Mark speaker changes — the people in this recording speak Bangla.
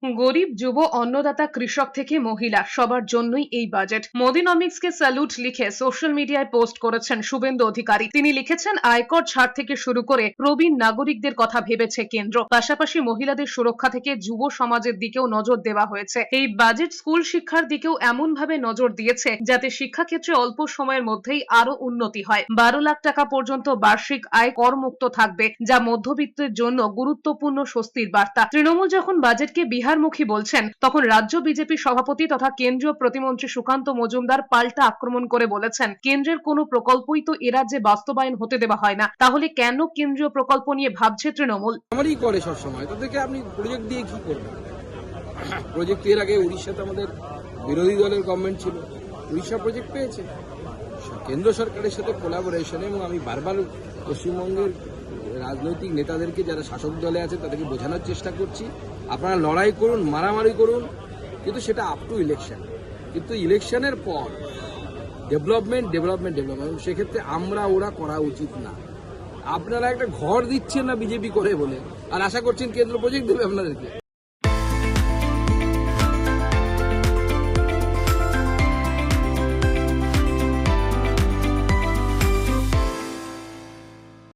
Speaker 1: গরিব, যুব, অন্নদাতা, কৃষক থেকে মহিলা সবার জন্যই এই বাজেট। মোদিনমিক্সকে স্যালুট লিখে সোশ্যাল মিডিয়ায় পোস্ট করেছেন শুভেন্দু অধিকারী। তিনি লিখেছেন, আয়কর ছাড় থেকে শুরু করে প্রবীণ নাগরিকদের কথা ভেবেছে কেন্দ্র। পাশাপাশি মহিলাদের সুরক্ষা থেকে যুব সমাজের দিকেও নজর দেওয়া হয়েছে। এই বাজেট স্কুল শিক্ষার দিকেও এমন ভাবে নজর দিয়েছে যাতে শিক্ষাক্ষেত্রে অল্প সময়ের মধ্যেই আরো উন্নতি হয়। 12 লাখ টাকা পর্যন্ত বার্ষিক আয় করমুক্ত থাকবে, যা মধ্যবিত্তের জন্য গুরুত্বপূর্ণ স্বস্তির বার্তা। তৃণমূল যখন বাজেটকে বিহারমুখী বলছেন, তখন রাজ্য বিজেপি সভাপতি তথা কেন্দ্রীয় প্রতিমন্ত্রী সুকান্ত মজুমদার পাল্টা আক্রমণ করে বলেছেন, কেন্দ্রের কোনো প্রকল্পই তো এ রাজ্যে বাস্তবায়ন হতে দেওয়া হয় না, তাহলে কেন কেন্দ্রীয় প্রকল্প নিয়ে ভাবছে তৃণমূল?
Speaker 2: আমারই করে সবসময়, তাদেরকে আপনি প্রজেক্ট দিয়ে কি করবেন? প্রজেক্ট এর আগে উড়িষ্যাতে আমাদের বিরোধী দলের গভর্নমেন্ট ছিল, উড়িষ্যা প্রজেক্ট পেয়েছে কেন্দ্র সরকারের সাথে কোলাবোরেশনে। এবং আমি বারবার পশ্চিমবঙ্গের রাজনৈতিক নেতাদেরকে, যারা শাসক দলে আছে, তাদেরকে বোঝানোর চেষ্টা করছি, আপনারা লড়াই করুন, মারামারি করুন, কিন্তু সেটা আপ টু ইলেকশন। কিন্তু ইলেকশনের পর ডেভেলপমেন্ট, সেক্ষেত্রে আমরা ওরা করা উচিত না। আপনারা একটা ঘর দিচ্ছেন না বিজেপি করে বলে, আর আশা করছেন কেন্দ্র প্রজেক্ট দেবে আপনাদেরকে।